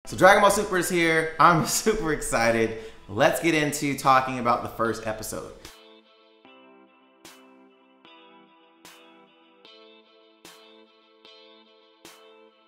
So Dragon Ball Super is here. I'm super excited. Let's get into talking about the first episode.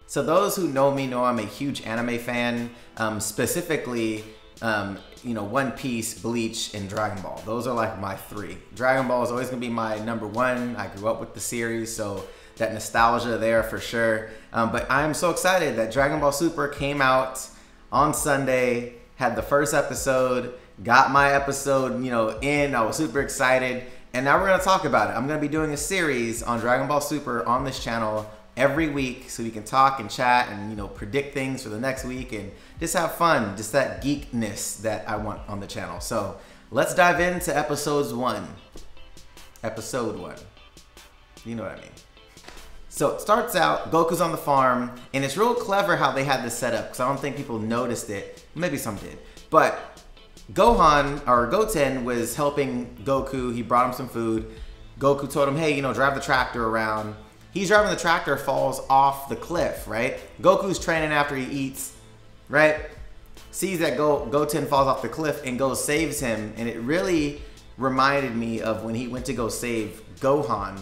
So those who know me know I'm a huge anime fan, specifically, One Piece, Bleach, and Dragon Ball. Those are like my three. Dragon Ball is always gonna be my number one. I grew up with the series, so that nostalgia there for sure. But I'm so excited that Dragon Ball Super came out on Sunday, had the first episode, got my episode, in. I was super excited, and now we're gonna talk about it. I'm gonna be doing a series on Dragon Ball Super on this channel every week, so we can talk and chat and predict things for the next week and just have fun, just that geekness that I want on the channel. So let's dive into episode one. You know what I mean. So it starts out, Goku's on the farm, and it's real clever how they had this set up, because I don't think people noticed it. Maybe some did. But Goten was helping Goku. He brought him some food. Goku told him, hey, drive the tractor around. He's driving the tractor, falls off the cliff, right? Goku's training after he eats, right? Sees that Goten falls off the cliff and goes saves him. And it really reminded me of when he went to go save Gohan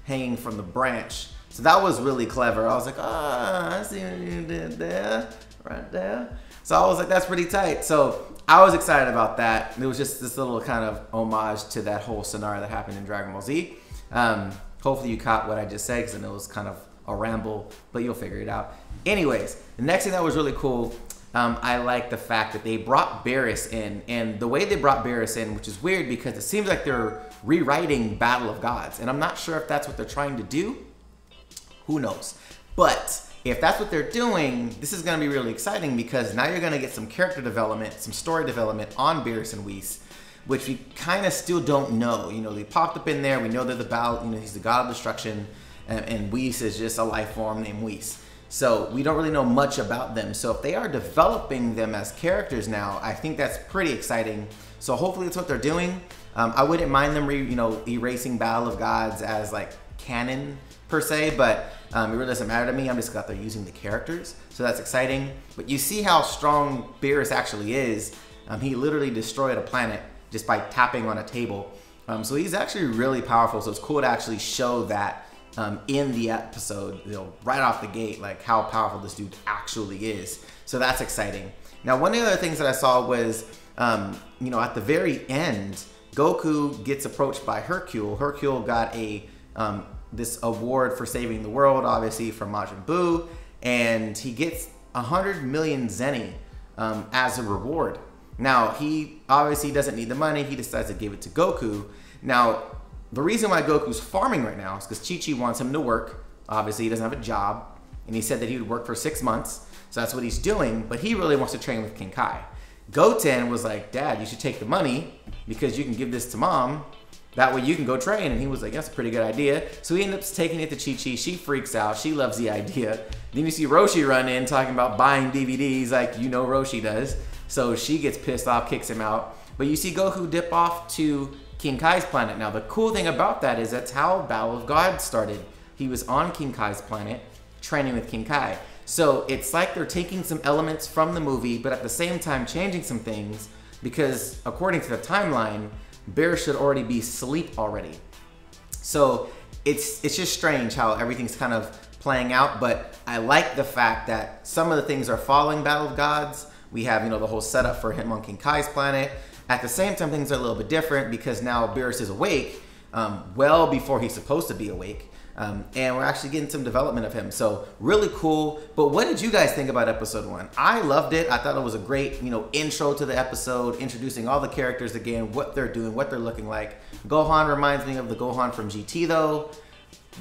hanging from the branch. So that was really clever. I was like, I see what you did there, right there. So I was like, that's pretty tight. So I was excited about that. It was just this little kind of homage to that whole scenario that happened in Dragon Ball Z. Hopefully you caught what I just said, because I know it was kind of a ramble, but you'll figure it out. Anyways, the next thing that was really cool, I like the fact that they brought Beerus in, and the way they brought Beerus in, which is weird because it seems like they're rewriting Battle of Gods, and I'm not sure if that's what they're trying to do. Who knows? But if that's what they're doing, this is going to be really exciting, because now you're going to get some character development, some story development on Beerus and Whis, which we kind of still don't know. They popped up in there. We know they're the battle. He's the god of destruction, and Whis is just a life form named Whis. So we don't really know much about them. So if they are developing them as characters now, I think that's pretty exciting. So hopefully that's what they're doing. I wouldn't mind them, erasing Battle of Gods as like canon per se, but it really doesn't matter to me. I'm just glad they're using the characters, so that's exciting. But you see how strong Beerus actually is. He literally destroyed a planet just by tapping on a table. So he's actually really powerful. So it's cool to actually show that in the episode, right off the gate, like how powerful this dude actually is. So that's exciting. Now, one of the other things that I saw was, at the very end, Goku gets approached by Hercule. Hercule got this award for saving the world, obviously, from Majin Buu, and he gets 100 million Zeni as a reward. Now, he obviously doesn't need the money. He decides to give it to Goku. Now, the reason why Goku's farming right now is because Chi-Chi wants him to work. Obviously, he doesn't have a job, and he said that he would work for 6 months, so that's what he's doing, but he really wants to train with King Kai. Goten was like, Dad, you should take the money because you can give this to Mom. That way you can go train. And he was like, that's a pretty good idea. So he ends up taking it to Chi-Chi. She freaks out. She loves the idea. Then you see Roshi run in talking about buying DVDs like Roshi does. So she gets pissed off, kicks him out. But you see Goku dip off to King Kai's planet. Now, the cool thing about that is that's how Battle of Gods started. He was on King Kai's planet training with King Kai. So it's like they're taking some elements from the movie, but at the same time changing some things, because according to the timeline, Beerus should already be asleep already. So it's just strange how everything's kind of playing out, but I like the fact that some of the things are following Battle of Gods. We have, the whole setup for him on King Kai's planet. At the same time, things are a little bit different because now Beerus is awake, well before he's supposed to be awake. And we're actually getting some development of him. So really cool. But what did you guys think about episode 1? I loved it. I thought it was a great, intro to the episode, introducing all the characters again, what they're doing, what they're looking like. Gohan reminds me of the Gohan from GT though,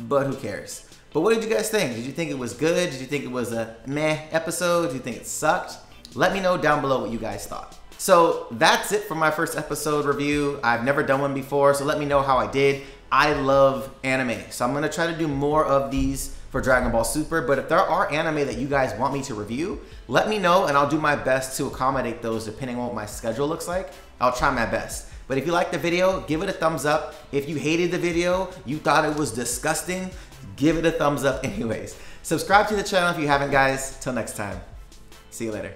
but who cares? But what did you guys think? Did you think it was good? Did you think it was a meh episode? Did you think it sucked? Let me know down below what you guys thought. So that's it for my first episode review. I've never done one before, so let me know how I did. I love anime, so I'm going to try to do more of these for Dragon Ball Super, but if there are anime that you guys want me to review, let me know and I'll do my best to accommodate those depending on what my schedule looks like. I'll try my best. But if you liked the video, give it a thumbs up. If you hated the video, you thought it was disgusting, give it a thumbs up anyways. Subscribe to the channel if you haven't, guys. Till next time. See you later.